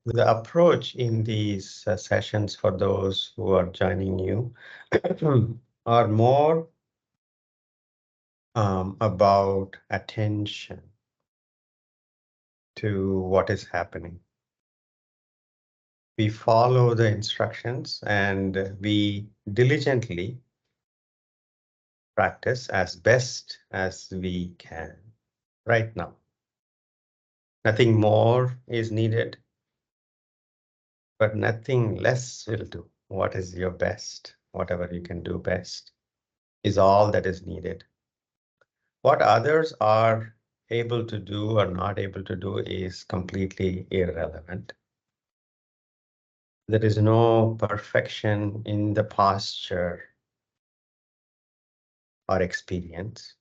The approach in these sessions for those who are joining you are more about attention to what is happening. We follow the instructions and we diligently practice as best as we can right now. Nothing more is needed, but nothing less will do. What is your best? Whatever you can do best is all that is needed. What others are able to do or not able to do is completely irrelevant. There is no perfection in the posture or experience.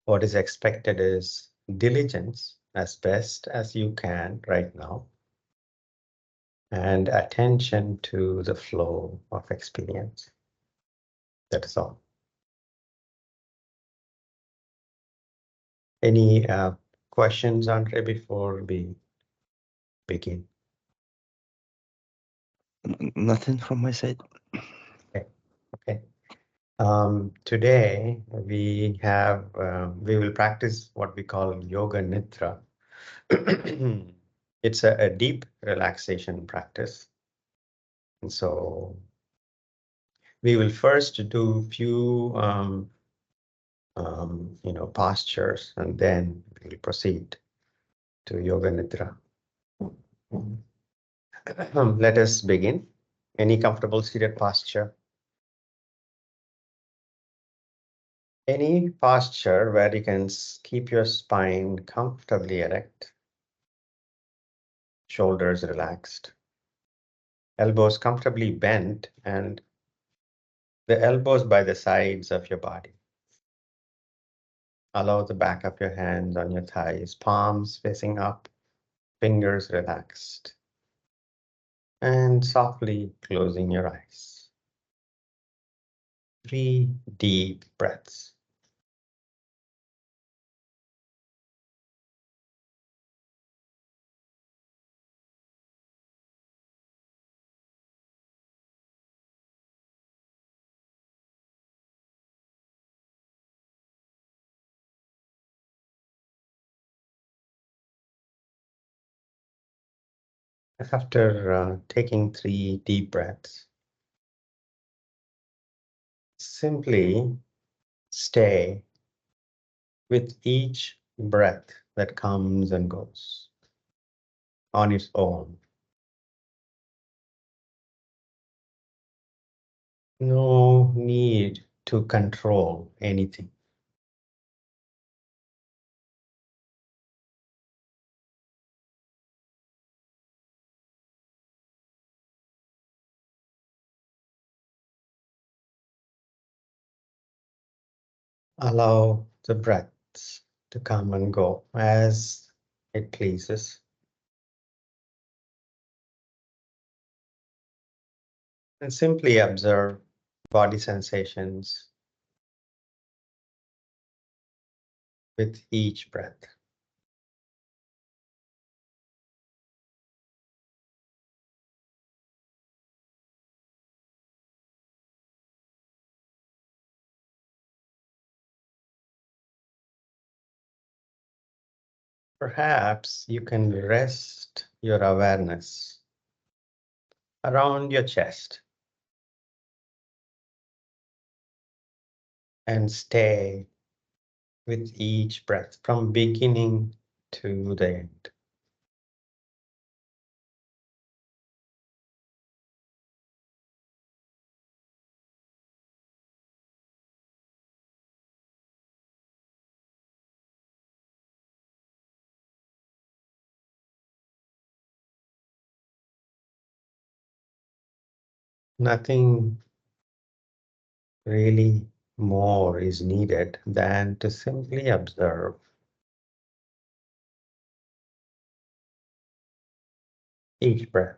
What is expected is diligence as best as you can right now, and attention to the flow of experience. That is all. Any questions, Andre, before we begin? Nothing from my side. Okay. Okay. Today we will practice what we call yoga nidra. It's a deep relaxation practice. And so we will first do few postures, and then we'll proceed to yoga nidra. Let us begin. Any comfortable seated posture. Any posture where you can keep your spine comfortably erect, shoulders relaxed, elbows comfortably bent, and the elbows by the sides of your body. Allow the back of your hands on your thighs, palms facing up, fingers relaxed, and softly closing your eyes. 3 deep breaths. After taking 3 deep breaths, simply stay with each breath that comes and goes on its own. No need to control anything. Allow the breaths to come and go as it pleases. And simply observe body sensations with each breath. Perhaps you can rest your awareness around your chest and stay with each breath from beginning to the end. Nothing really more is needed than to simply observe each breath.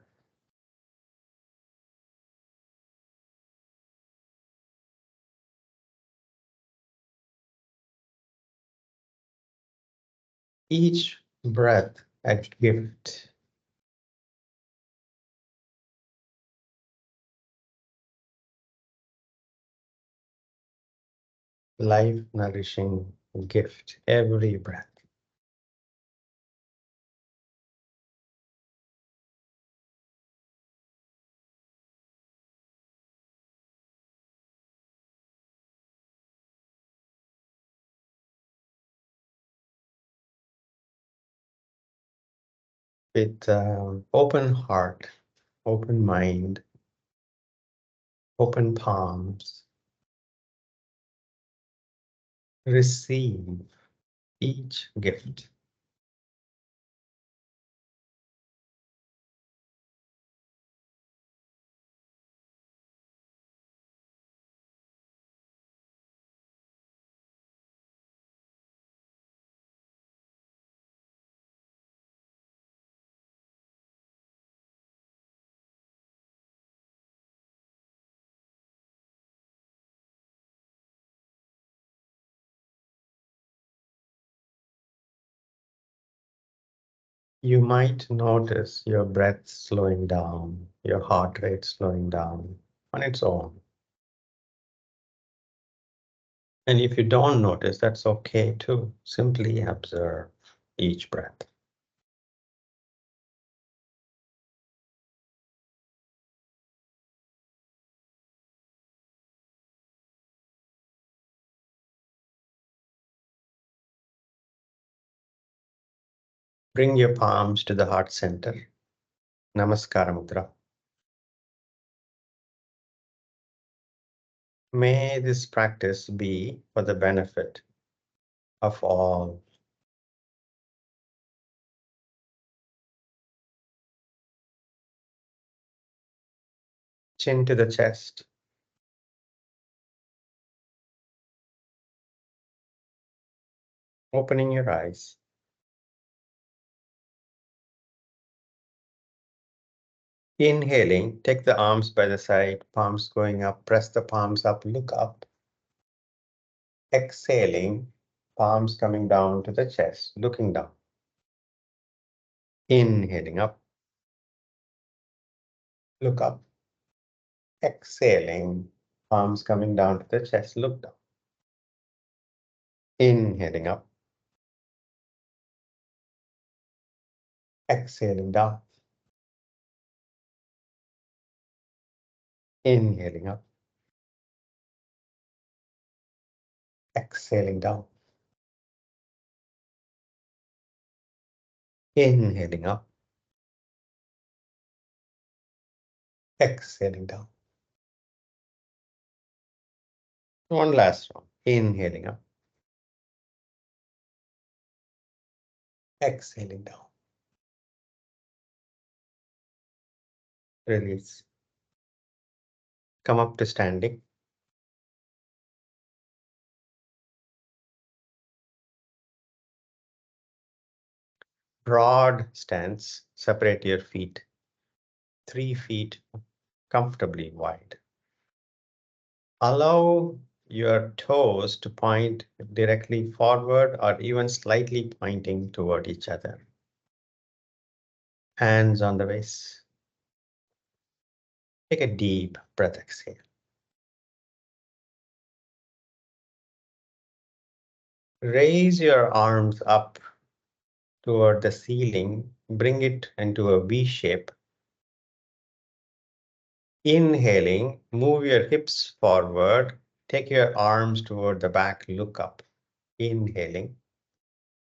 Each breath a gift life-nourishing gift every breath. With open heart, open mind, open palms, receive each gift. You might notice your breath slowing down, your heart rate slowing down on its own. And if you don't notice, that's okay too. Simply observe each breath. Bring your palms to the heart center. Namaskara mudra. May this practice be for the benefit of all. Chin to the chest. Opening your eyes. Inhaling, take the arms by the side, palms going up, press the palms up, look up. Exhaling, palms coming down to the chest, looking down. Inhaling up, look up. Exhaling, palms coming down to the chest, look down. Inhaling up, exhaling down. Inhaling up, exhaling down. Inhaling up, exhaling down. One last one. Inhaling up, exhaling down. Release. Come up to standing. Broad stance. Separate your feet. 3 feet comfortably wide. Allow your toes to point directly forward or even slightly pointing toward each other. Hands on the waist. Take a deep breath, exhale. Raise your arms up toward the ceiling. Bring it into a V shape. Inhaling, move your hips forward. Take your arms toward the back, look up. Inhaling.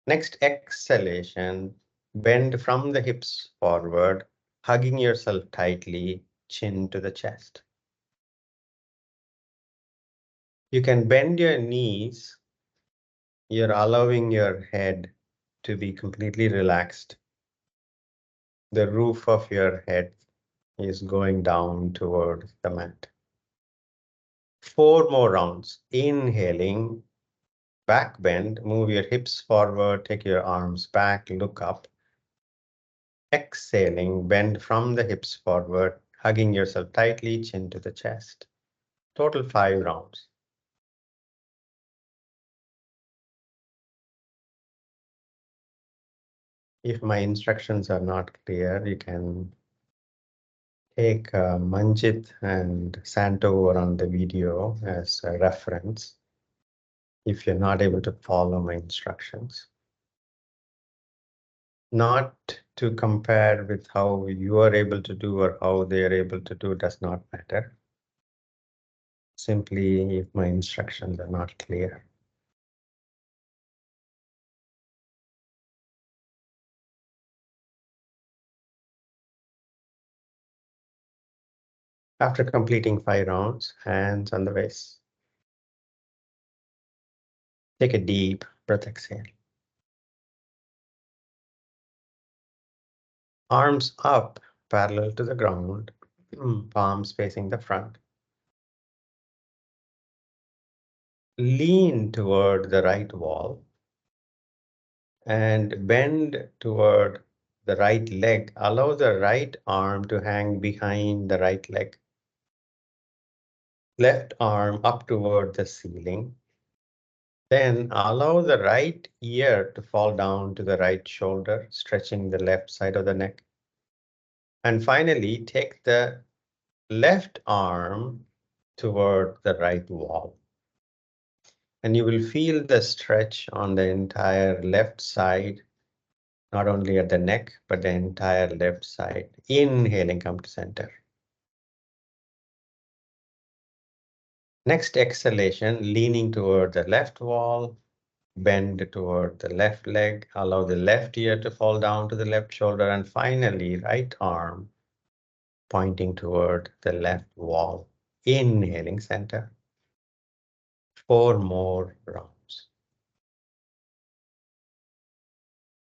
Next exhalation, bend from the hips forward, hugging yourself tightly, chin to the chest. You can bend your knees. You're allowing your head to be completely relaxed. The roof of your head is going down toward the mat. 4 more rounds. Inhaling, back bend, move your hips forward, take your arms back, look up. Exhaling, bend from the hips forward, hugging yourself tightly, chin to the chest. Total 5 rounds. If my instructions are not clear, you can take Manjit and Santo over on the video as a reference. if you're not able to follow my instructions. Not to compare with how you are able to do or how they are able to do does not matter. Simply if my instructions are not clear. After completing 5 rounds, hands on the waist. Take a deep breath, exhale. Arms up, parallel to the ground, palms facing the front. Lean toward the right wall and bend toward the right leg. Allow the right arm to hang behind the right leg. Left arm up toward the ceiling. Then allow the right ear to fall down to the right shoulder, stretching the left side of the neck. And finally, take the left arm toward the right wall. And you will feel the stretch on the entire left side, not only at the neck, but the entire left side. Inhaling, come to center. Next exhalation, leaning toward the left wall, bend toward the left leg, allow the left ear to fall down to the left shoulder, and finally, right arm pointing toward the left wall. Inhaling, center. 4 more rounds.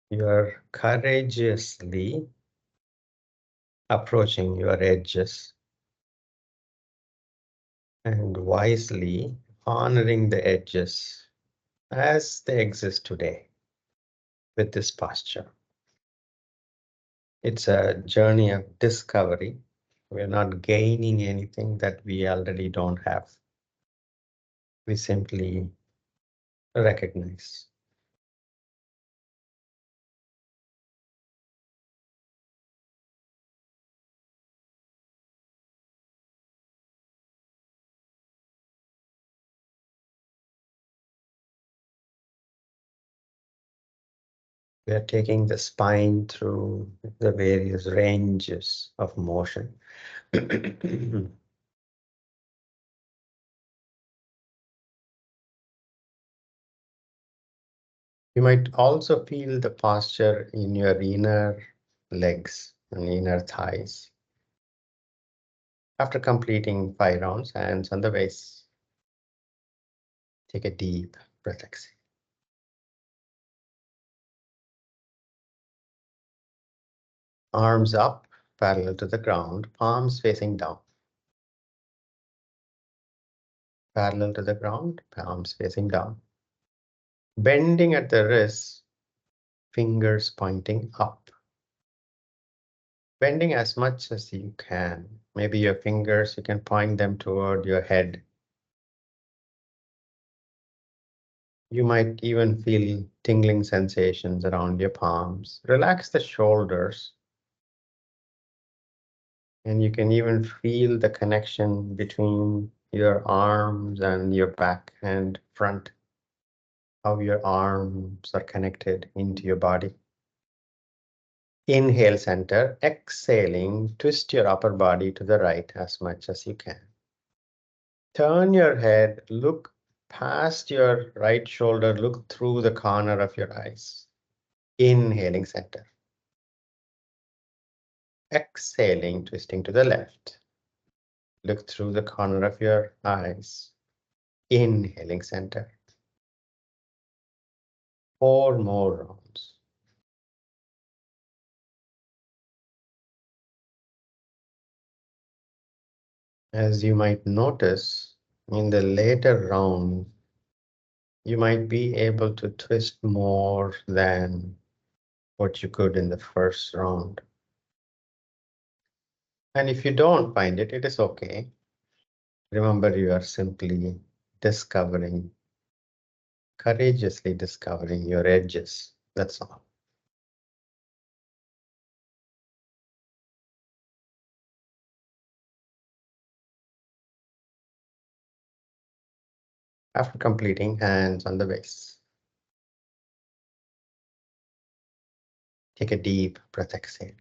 You are courageously approaching your edges and wisely honoring the edges as they exist today with this posture. It's a journey of discovery. We're not gaining anything that we already don't have. We simply recognize. We are taking the spine through the various ranges of motion. You might also feel the posture in your inner legs and inner thighs. After completing 5 rounds, hands on the waist. Take a deep breath, exhale. Arms up, parallel to the ground, palms facing down. Parallel to the ground, palms facing down. Bending at the wrists, fingers pointing up. Bending as much as you can. Maybe your fingers, you can point them toward your head. You might even feel tingling sensations around your palms. Relax the shoulders. And you can even feel the connection between your arms and your back and front. How your arms are connected into your body. Inhale, center. Exhaling, twist your upper body to the right as much as you can. Turn your head, look past your right shoulder, look through the corner of your eyes. Inhaling, center. Exhaling, twisting to the left. Look through the corner of your eyes. Inhaling, center. 4 more rounds. As you might notice, in the later round, you might be able to twist more than what you could in the first round. And if you don't find it, it is okay. Remember, you are simply discovering, courageously discovering your edges. That's all. After completing, hands on the waist. Take a deep breath, exhale.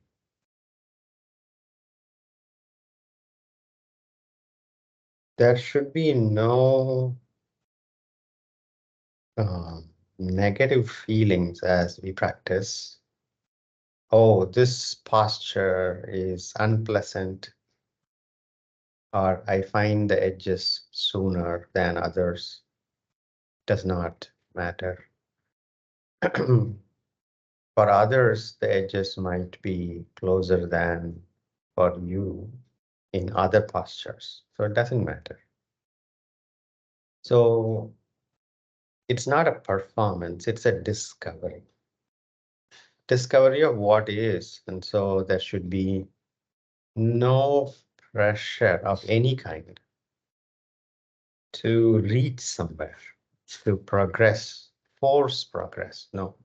There should be no negative feelings as we practice. Oh, this posture is unpleasant, or I find the edges sooner than others. Does not matter. For others, the edges might be closer than for you in other postures. So it doesn't matter. So it's not a performance, it's a discovery. Discovery of what is. And so there should be no pressure of any kind to reach somewhere, to progress, force progress. No.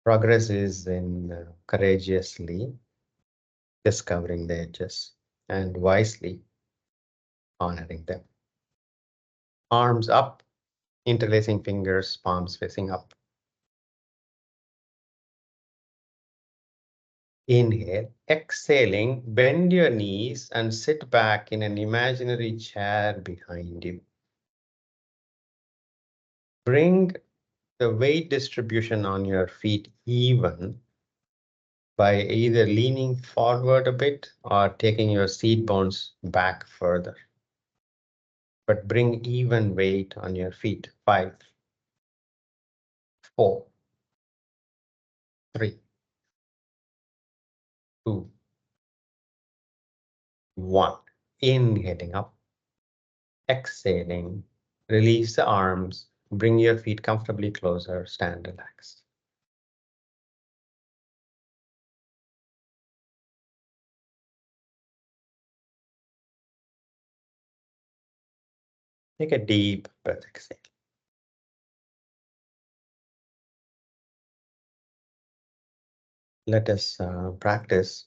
Progress is in courageously discovering the edges and wisely honoring them. Arms up, interlacing fingers, palms facing up. Inhale, exhaling, bend your knees and sit back in an imaginary chair behind you. Bring the weight distribution on your feet even by either leaning forward a bit or taking your seat bones back further. But bring even weight on your feet. 5, 4, 3, 2, 1. Inhaling up, exhaling, release the arms, bring your feet comfortably closer, stand relaxed. Take a deep breath, exhale. Let us practice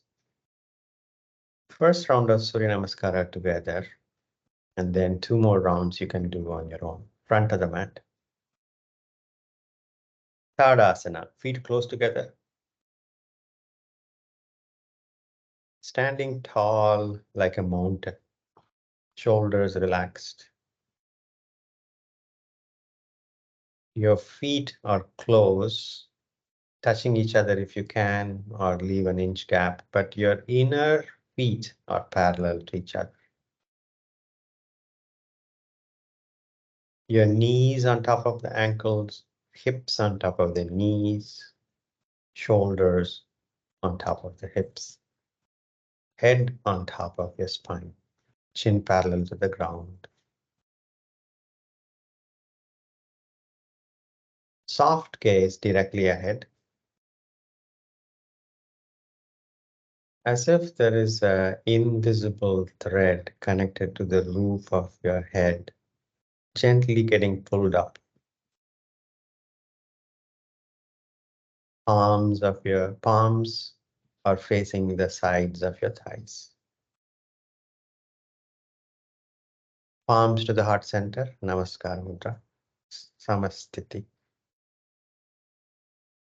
first round of Surya namaskara together, and then 2 more rounds you can do on your own. Front of the mat. Third asana, feet close together. Standing tall like a mountain. Shoulders relaxed. Your feet are close, touching each other if you can, or leave an inch gap, but your inner feet are parallel to each other. Your knees on top of the ankles, hips on top of the knees, shoulders on top of the hips, head on top of your spine, chin parallel to the ground. Soft gaze directly ahead, as if there is an invisible thread connected to the roof of your head, gently getting pulled up. Palms are facing the sides of your thighs. Palms to the heart center, namaskara mudra, samastiti.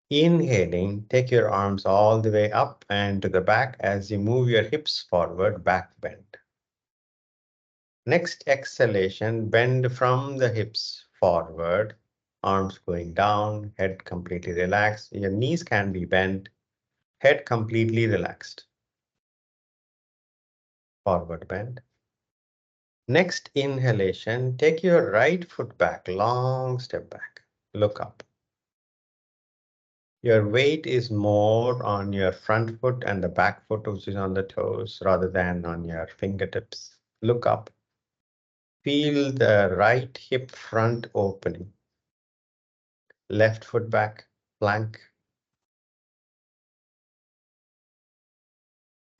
Inhaling, take your arms all the way up and to the back as you move your hips forward, back bend. Next exhalation, bend from the hips forward, arms going down, head completely relaxed. Your knees can be bent, head completely relaxed. Forward bend. Next inhalation, take your right foot back, long step back, look up. Your weight is more on your front foot and the back foot, which is on the toes, rather than on your fingertips. Look up. Feel the right hip front opening. Left foot back, plank.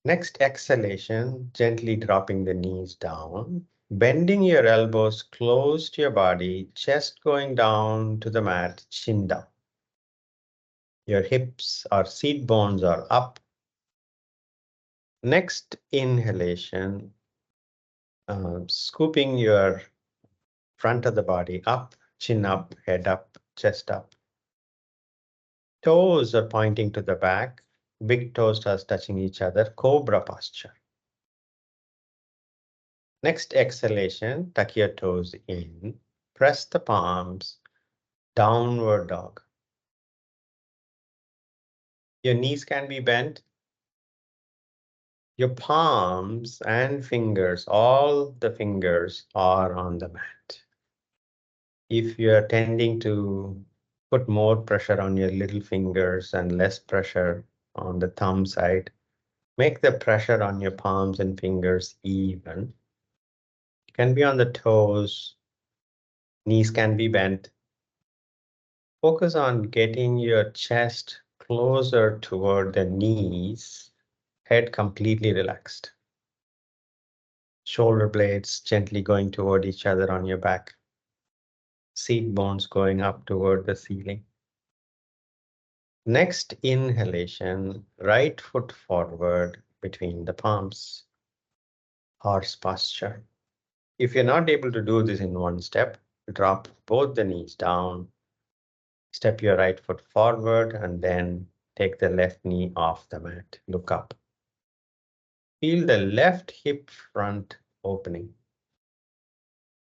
Next exhalation, gently dropping the knees down, bending your elbows close to your body, chest going down to the mat, chin down. Your hips or seat bones are up. Next inhalation, scooping your Front of the body up, chin up, head up, chest up. Toes are pointing to the back. Big toes are touching each other. Cobra posture. Next exhalation, tuck your toes in. Press the palms. Downward dog. Your knees can be bent. Your palms and fingers, all the fingers are on the mat. If you are tending to put more pressure on your little fingers and less pressure on the thumb side, make the pressure on your palms and fingers even. It can be on the toes, knees can be bent. Focus on getting your chest closer toward the knees, head completely relaxed. Shoulder blades gently going toward each other on your back. Seat bones going up toward the ceiling. Next inhalation, right foot forward between the palms. Horse posture. If you're not able to do this in one step, drop both the knees down, step your right foot forward, and then take the left knee off the mat. Look up. Feel the left hip front opening.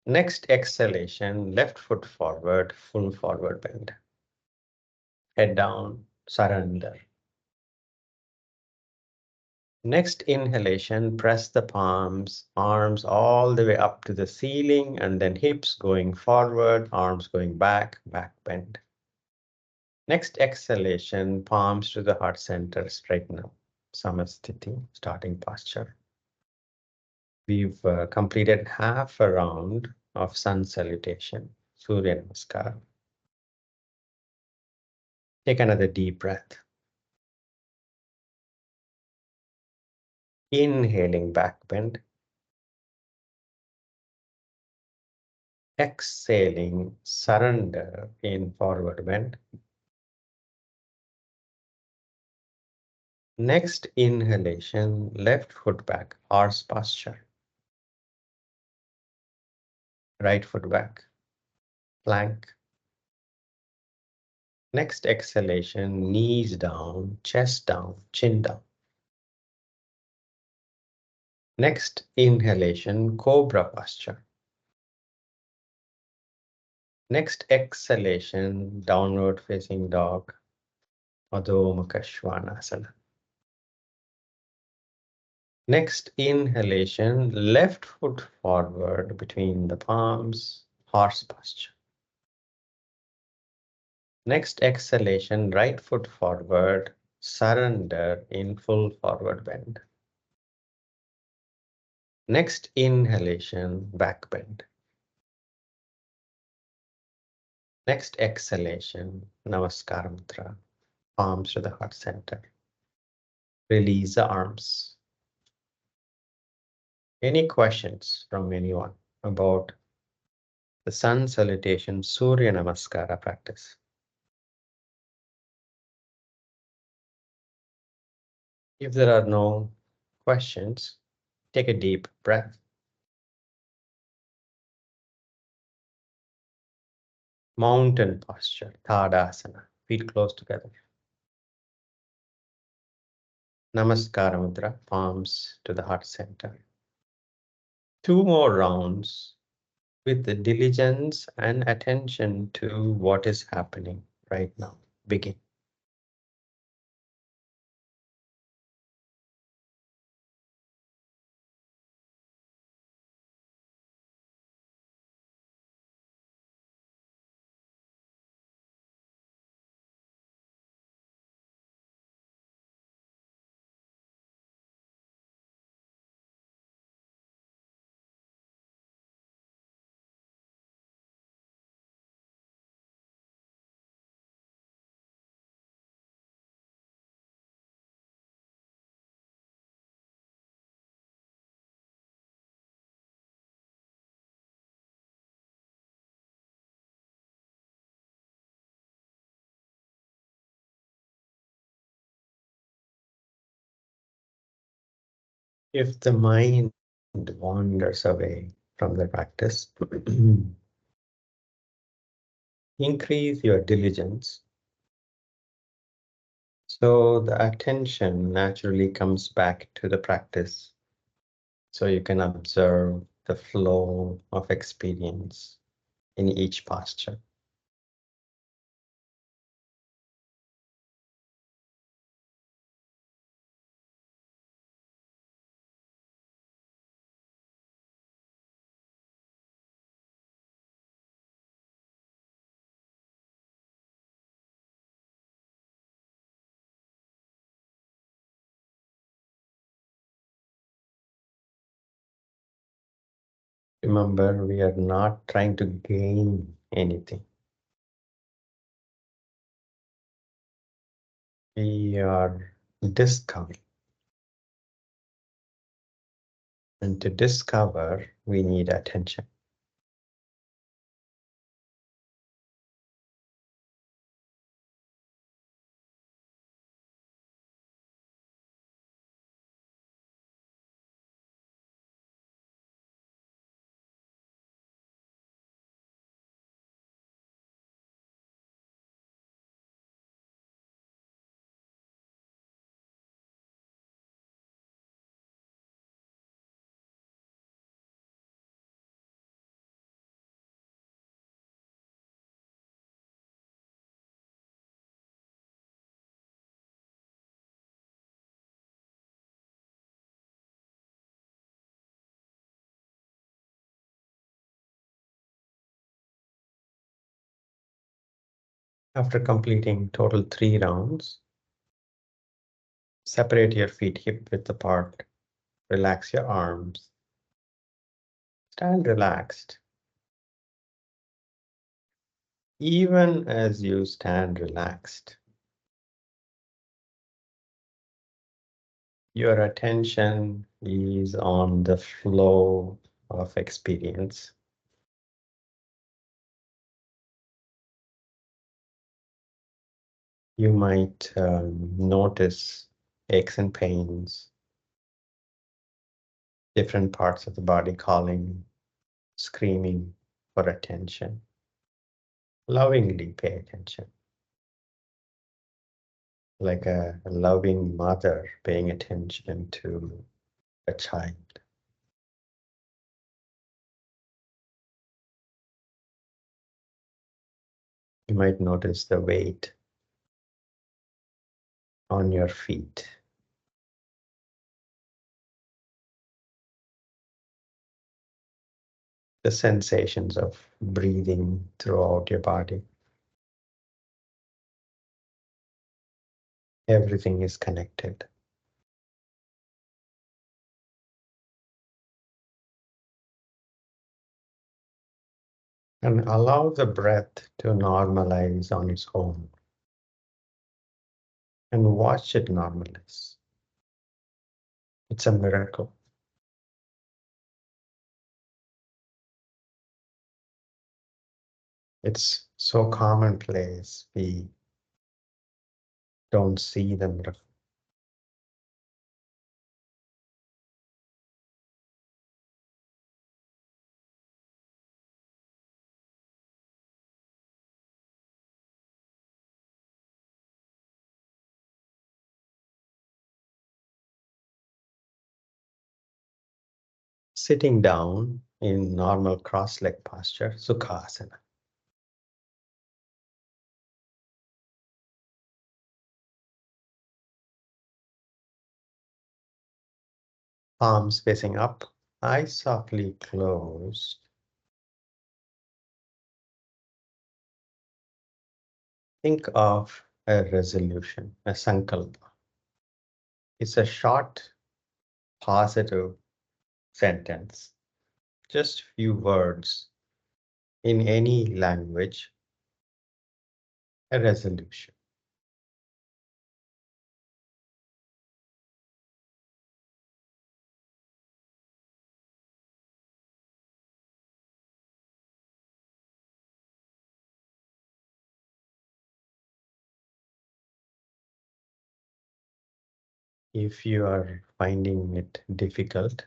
Next exhalation, left foot forward, full forward bend. Head down, surrender. Next inhalation, press the palms, arms all the way up to the ceiling, and then hips going forward, arms going back, back bend. Next exhalation, palms to the heart center, straighten up. Samasthiti, starting posture. We've completed half a round of sun salutation, Surya namaskara. Take another deep breath. Inhaling back bend. Exhaling surrender in forward bend. Next inhalation, left foot back, horse posture. Right foot back, plank. Next exhalation, knees down, chest down, chin down. Next inhalation, cobra posture. Next exhalation, downward facing dog, Adho Mukha Svanasana. Next inhalation, left foot forward between the palms, horse posture. Next exhalation, right foot forward, surrender in full forward bend. Next inhalation, back bend. Next exhalation, namaskara mudra, palms to the heart center. Release the arms. Any questions from anyone about the sun salutation Surya namaskara practice? If there are no questions, take a deep breath. Mountain posture, Tadasana, feet close together. Namaskara mudra, palms to the heart center. Two more rounds with the diligence and attention to what is happening right now. Begin. If the mind wanders away from the practice, increase your diligence. So the attention naturally comes back to the practice. So you can observe the flow of experience in each posture. Remember, we are not trying to gain anything. We are discovering. And to discover, we need attention. After completing total 3 rounds, separate your feet hip width apart. Relax your arms. Stand relaxed. Even as you stand relaxed, your attention is on the flow of experience. You might notice aches and pains, different parts of the body calling, screaming for attention. Lovingly pay attention, like a loving mother paying attention to a child. You might notice the weight on your feet, the sensations of breathing throughout your body. Everything is connected. And allow the breath to normalize on its own. And watch it normalize. It's a miracle. It's so commonplace, we don't see the miracle. Sitting down in normal cross-leg posture, Sukhasana. Palms facing up, eyes softly closed. Think of a resolution, a sankalpa. It's a short, positive sentence, just few words in any language, a resolution. If you are finding it difficult,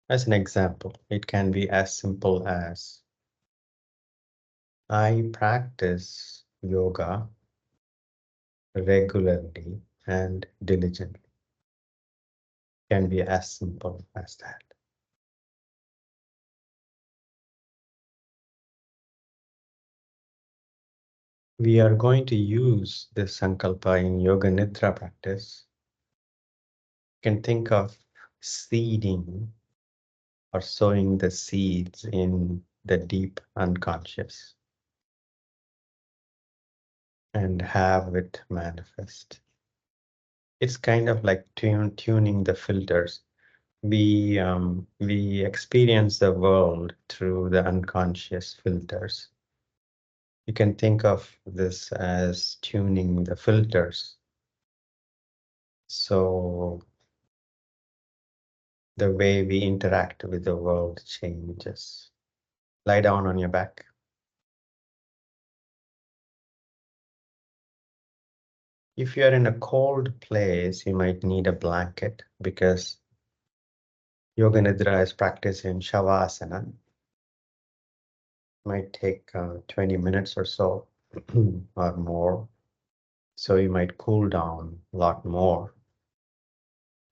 as an example, it can be as simple as I practice yoga regularly and diligently. Can be as simple as that. We are going to use this sankalpa in yoga nidra practice. You can think of seeding or sowing the seeds in the deep unconscious and have it manifest. It's kind of like tuning the filters. We experience the world through the unconscious filters. You can think of this as tuning the filters. So the way we interact with the world changes. Lie down on your back. If you're in a cold place, you might need a blanket because Yoga Nidra is practiced in Shavasana. Might take 20 minutes or so or more. So you might cool down a lot more.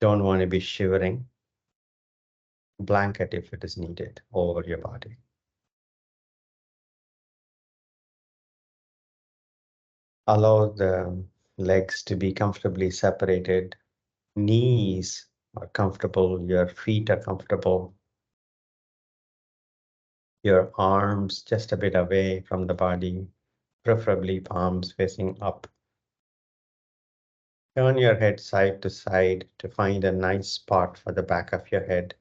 Don't want to be shivering. Blanket if it is needed over your body. Allow the legs to be comfortably separated. Knees are comfortable, your feet are comfortable. Your arms just a bit away from the body, preferably palms facing up. Turn your head side to side to find a nice spot for the back of your head.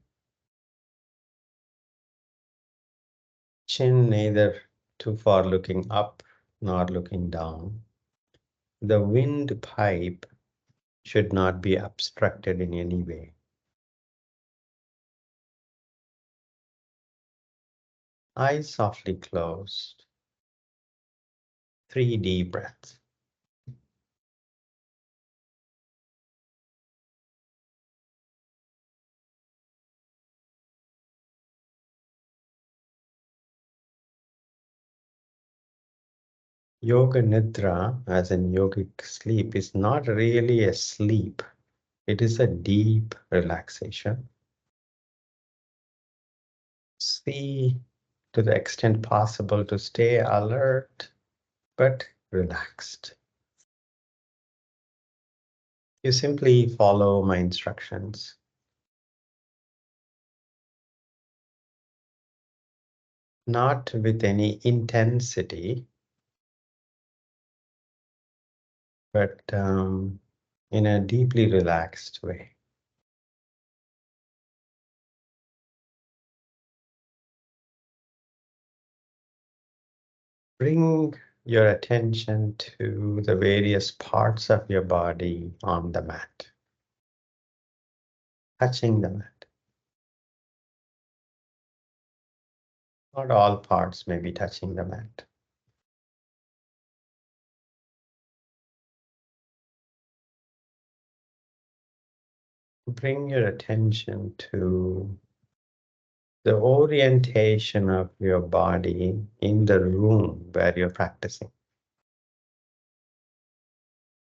Chin neither too far looking up nor looking down. The windpipe should not be obstructed in any way. Eyes softly closed. 3 deep breaths. Yoga Nidra, as in yogic sleep, is not really a sleep. It is a deep relaxation. See to the extent possible to stay alert but relaxed. You simply follow my instructions. Not with any intensity, but in a deeply relaxed way. Bring your attention to the various parts of your body on the mat, touching the mat. Not all parts may be touching the mat. Bring your attention to the orientation of your body in the room where you're practicing.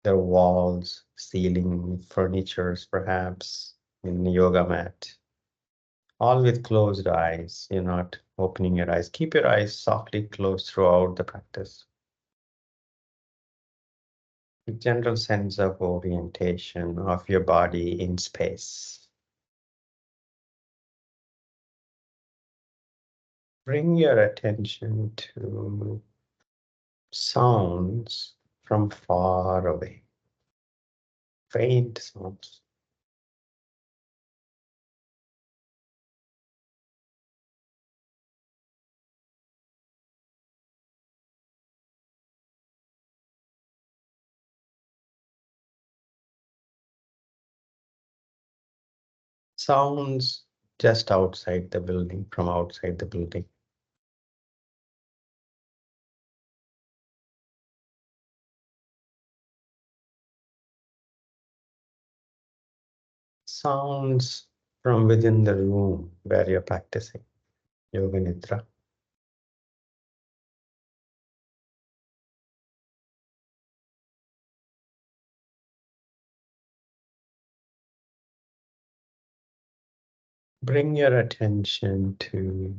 The walls, ceiling, furnitures, perhaps, in the yoga mat. All with closed eyes. You're not opening your eyes. Keep your eyes softly closed throughout the practice. A general sense of orientation of your body in space. Bring your attention to sounds from far away. Faint sounds. Sounds just outside the building, from outside the building. Sounds from within the room where you're practicing Yoga Nidra. Bring your attention to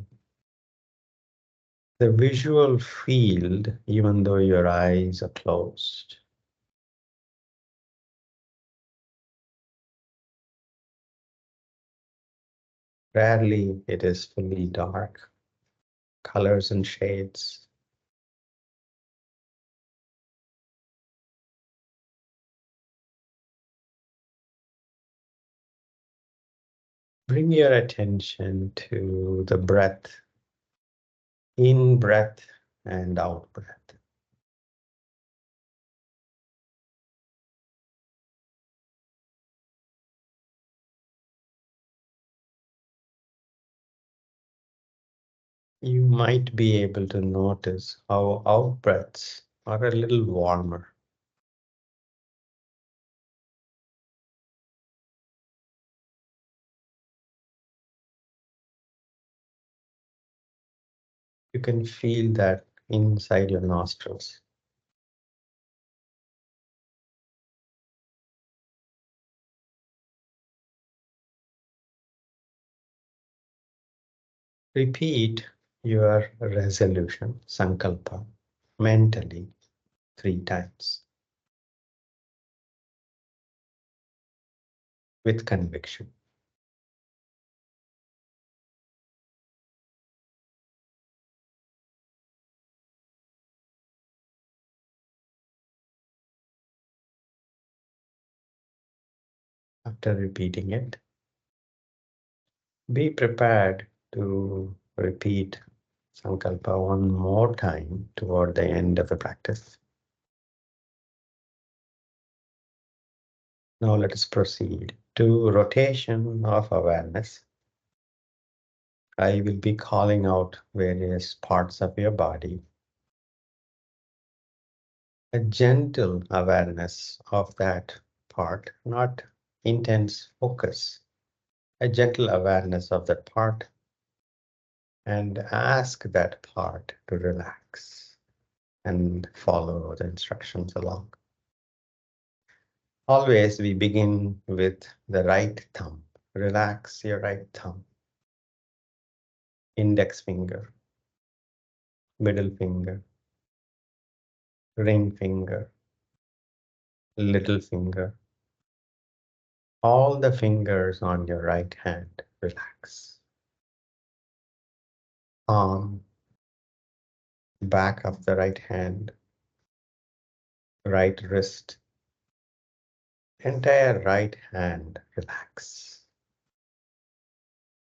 the visual field, even though your eyes are closed. Rarely it is fully dark, colors and shades. Bring your attention to the breath, in breath and out breath. You might be able to notice how out breaths are a little warmer. You can feel that inside your nostrils. Repeat your resolution, sankalpa, mentally 3 times with conviction. After repeating it, be prepared to repeat sankalpa one more time toward the end of the practice. Now let us proceed to rotation of awareness. I will be calling out various parts of your body. A gentle awareness of that part, not intense focus. A gentle awareness of that part, and ask that part to relax and follow the instructions along. Always we begin with the right thumb. Relax your right thumb, index finger, middle finger, ring finger, little finger. All the fingers on your right hand, relax. Palm, back of the right hand, right wrist, entire right hand, relax.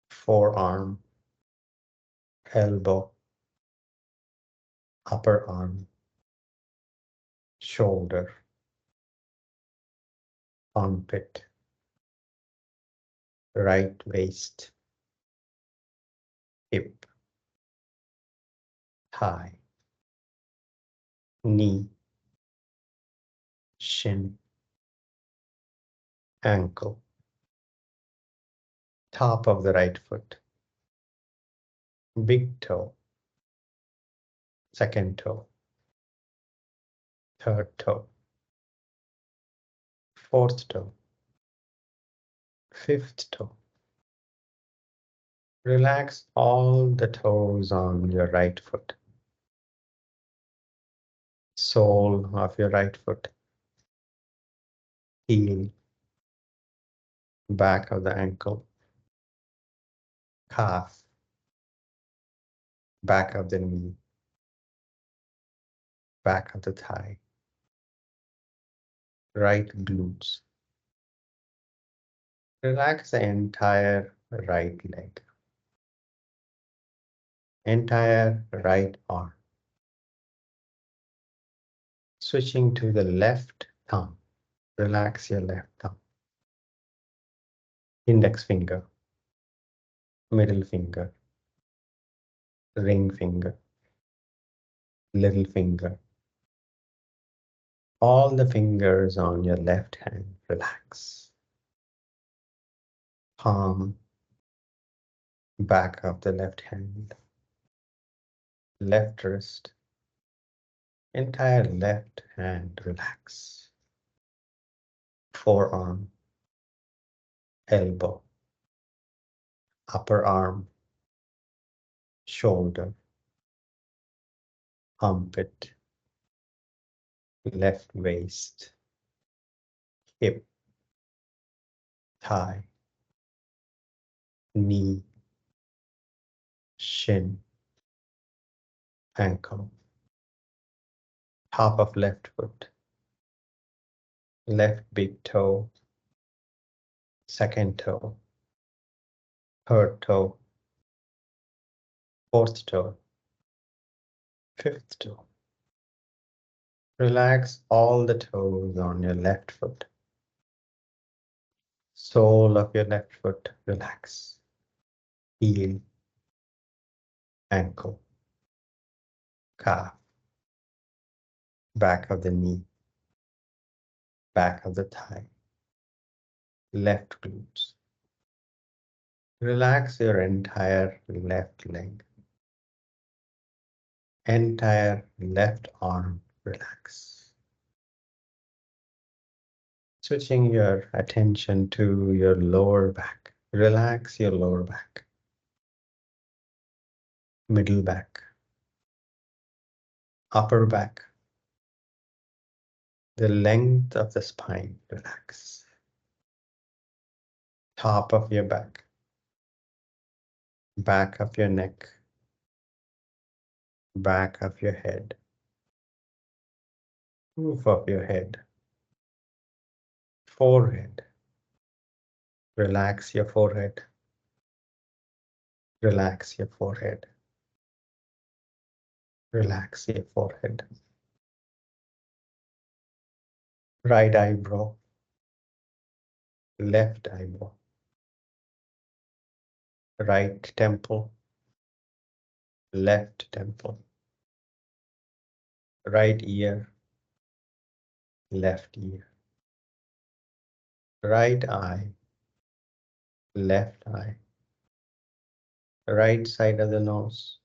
Forearm, elbow, upper arm, shoulder, armpit, right waist, hip, thigh, knee, shin, ankle, top of the right foot, big toe, second toe, third toe, fourth toe, fifth toe. Relax all the toes on your right foot, sole of your right foot, heel, back of the ankle, calf, back of the knee, back of the thigh, right glutes. Relax the entire right leg, entire right arm. Switching to the left thumb. Relax your left thumb. Index finger, middle finger, ring finger, little finger. All the fingers on your left hand, relax. Palm, back of the left hand, left wrist, entire left hand, relax. Forearm, elbow, upper arm, shoulder, armpit, left waist, hip, thigh, knee, shin, ankle, top of left foot, left big toe, second toe, third toe, fourth toe, fifth toe. Relax all the toes on your left foot. Sole of your left foot, relax. Heel, ankle, calf, back of the knee, back of the thigh, left glutes. Relax your entire left leg, entire left arm, relax. Switching your attention to your lower back. Relax your lower back, middle back, upper back, the length of the spine, relax. Top of your back of your neck, back of your head, roof of your head, forehead. Relax your forehead. Relax your forehead. Relax your forehead. Right eyebrow, left eyebrow, right temple, left temple, right ear, left ear, right eye, left eye, right side of the nose,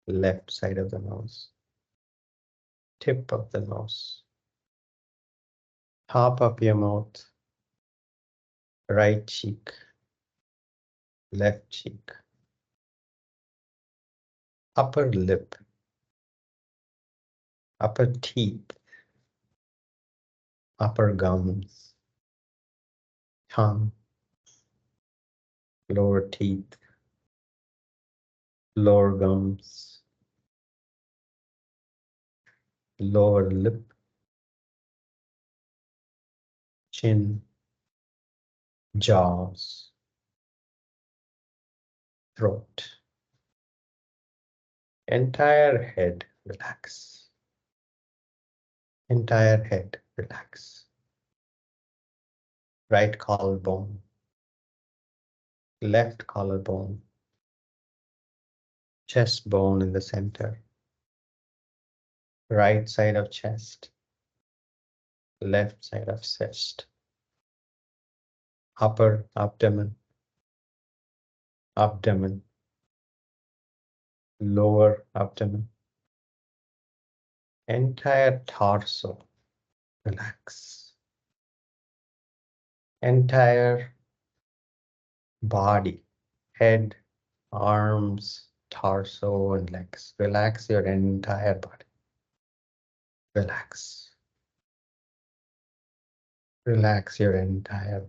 left side of the nose, tip of the nose, top of your mouth, right cheek, left cheek, upper lip, upper teeth, upper gums, tongue, lower teeth, lower gums, lower lip, chin, jaws, throat. Entire head, relax. Entire head, relax. Right collarbone, left collarbone, chest bone in the center, right side of chest, left side of chest, upper abdomen, abdomen, lower abdomen, entire torso, relax. Entire body, head, arms, torso, and legs. Relax your entire body. Relax. Relax your entire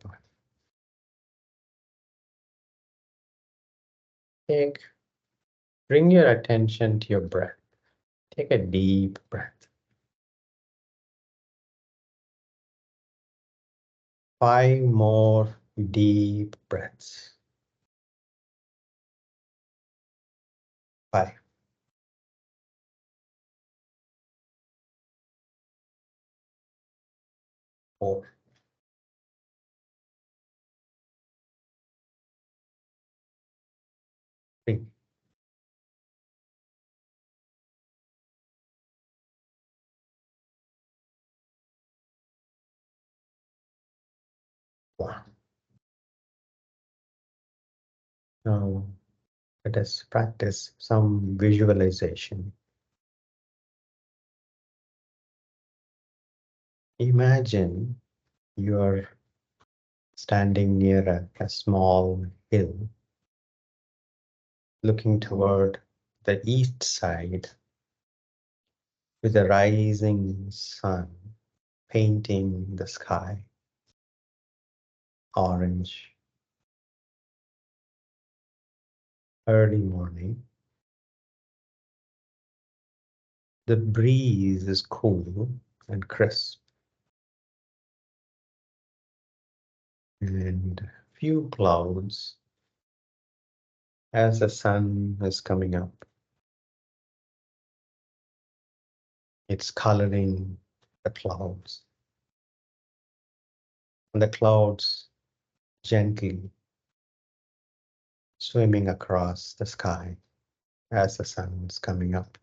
body. Bring your attention to your breath. Take a deep breath. 5 more deep breaths. 5, 4, 3, 1. Now let us practice some visualization. Imagine you are standing near a small hill looking toward the east side with the rising sun painting the sky orange. Early morning. The breeze is cool and crisp, and few clouds as the sun is coming up. It's coloring the clouds, and the clouds gently swimming across the sky as the sun is coming up.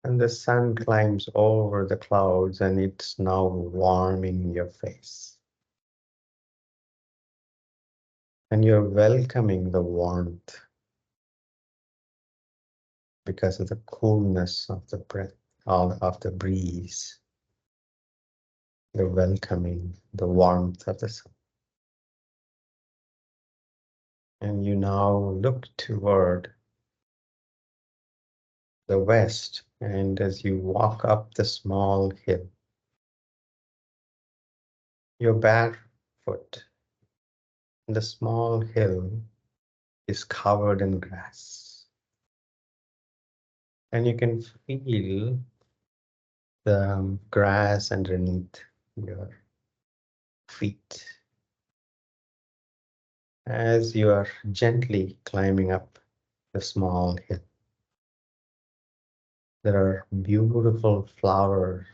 And the sun climbs over the clouds and it's now warming your face. And you're welcoming the warmth because of the coolness of the breath, all of the breeze. You're welcoming the warmth of the sun. And you now look toward the west, and as you walk up the small hill, you're barefoot. The small hill is covered in grass, and you can feel the grass underneath your feet as you are gently climbing up the small hill. There are beautiful flowers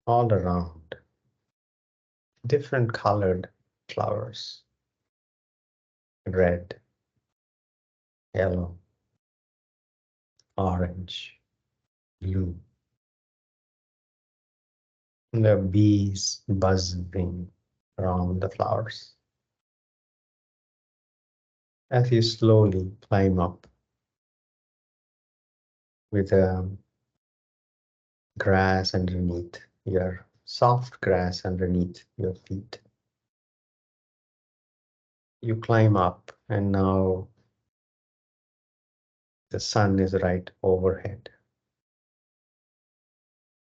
all around, different colored flowers, red, yellow, orange, blue. And there are bees buzzing around the flowers. As you slowly climb up with grass underneath your soft grass underneath your feet, you climb up, and now the sun is right overhead.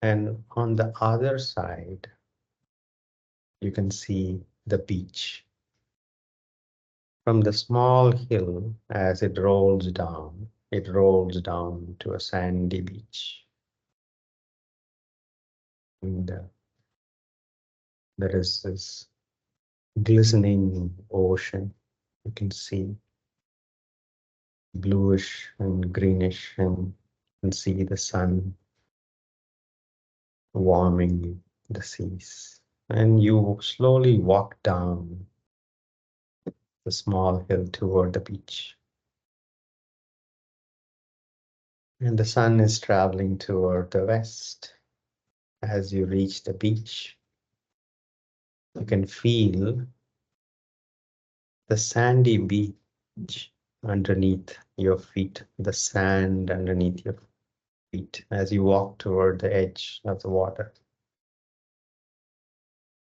And on the other side, you can see the beach. From the small hill, as it rolls down to a sandy beach. And there is this glistening ocean. You can see bluish and greenish, and you can see the sun warming the seas. And you slowly walk down the small hill toward the beach. And the sun is traveling toward the west. As you reach the beach, you can feel the sandy beach underneath your feet, the sand underneath your feet as you walk toward the edge of the water.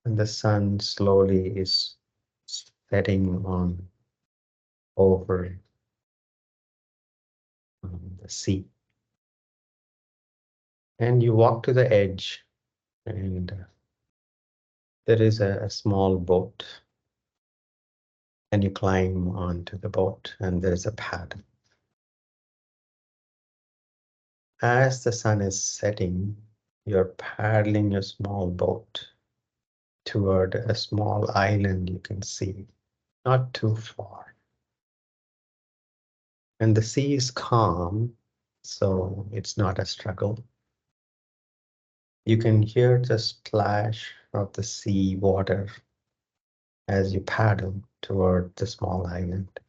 And the sun slowly is setting on over the sea. And you walk to the edge, and there is a small boat, and you climb onto the boat, and there's a paddle. As the sun is setting, you're paddling your small boat toward a small island you can see, not too far. And the sea is calm, so it's not a struggle. You can hear the splash of the sea water as you paddle toward the small island.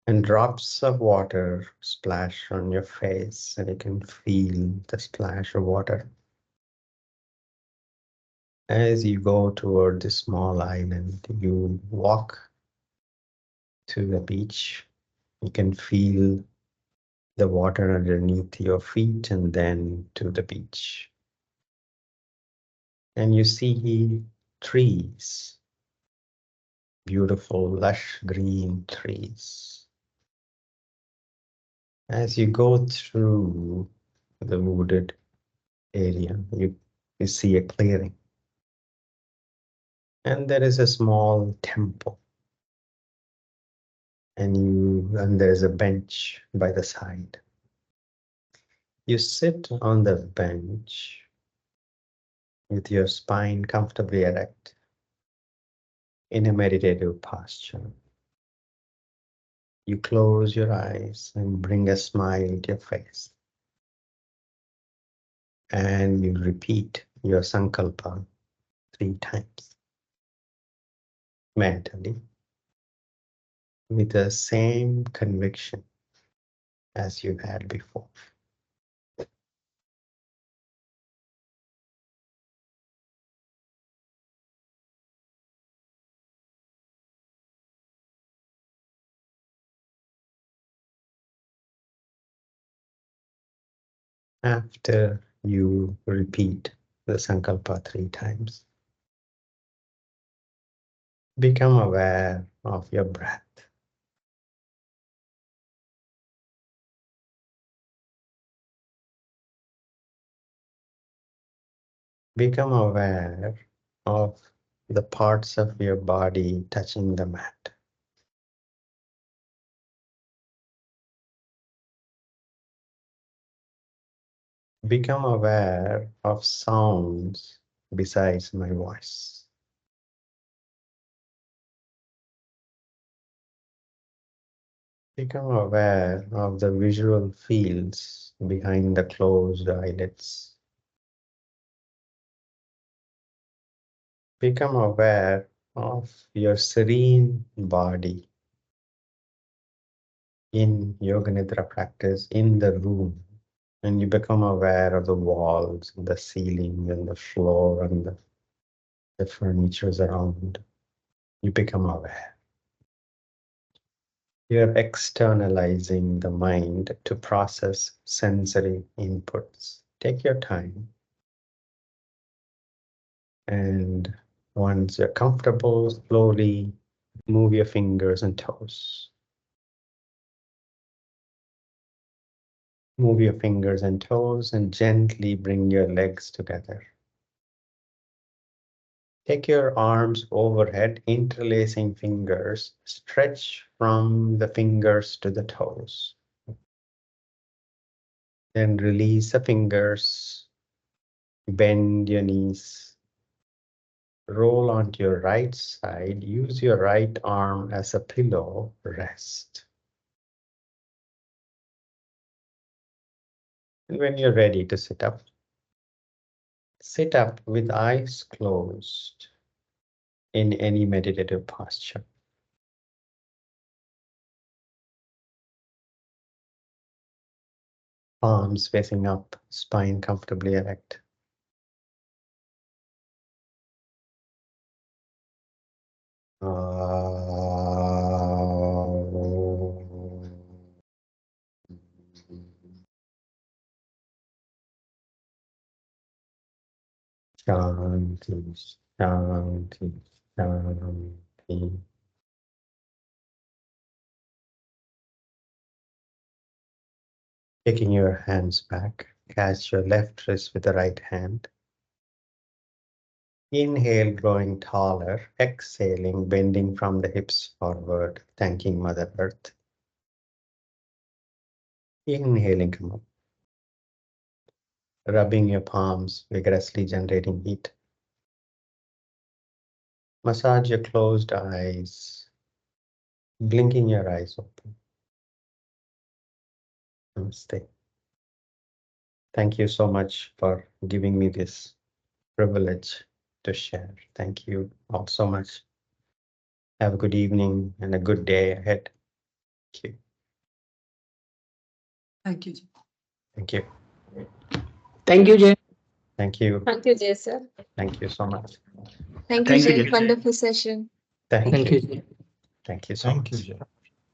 And drops of water splash on your face, and you can feel the splash of water. As you go toward the small island, you walk to the beach. You can feel the water underneath your feet and then to the beach. And you see trees beautiful, lush green trees. As you go through the wooded area, you see a clearing. And there is a small temple. And there's a bench by the side. You sit on the bench with your spine comfortably erect in a meditative posture. You close your eyes and bring a smile to your face. And you repeat your sankalpa 3 times mentally with the same conviction as you had before. After you repeat the sankalpa 3 times, become aware of your breath. Become aware of the parts of your body touching the mat. Become aware of sounds besides my voice. Become aware of the visual fields behind the closed eyelids. Become aware of your serene body in Yoga Nidra practice in the room. And you become aware of the walls, and the ceiling, and the floor, and the furnitures around. You become aware. You're externalizing the mind to process sensory inputs. Take your time. And once you're comfortable, slowly move your fingers and toes. Move your fingers and toes and gently bring your legs together. Take your arms overhead, interlacing fingers. Stretch from the fingers to the toes. Then release the fingers. Bend your knees. Roll onto your right side. Use your right arm as a pillow. Rest. And when you're ready to sit up with eyes closed in any meditative posture. Palms facing up, spine comfortably erect. Shanti, shanti, shanti. Taking your hands back, catch your left wrist with the right hand. Inhale, growing taller. Exhaling, bending from the hips forward, thanking Mother Earth. Inhaling, come up. Rubbing your palms, vigorously generating heat. Massage your closed eyes, blinking your eyes open. Namaste. Thank you so much for giving me this privilege to share. Thank you all so much. Have a good evening and a good day ahead. Thank you. Thank you. Thank you. Thank you, Jay. Thank you. Thank you, Jay, sir. Thank you so much. Thank you, Thank you, Jay. Jay. Wonderful session. Thank Thank you. you. Thank you so Thank you, much. Jay.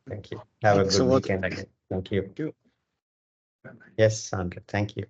Thank you. Have a Thanks a good lot. weekend again. Thank you. Thank you. Yes, Sandra. Thank you.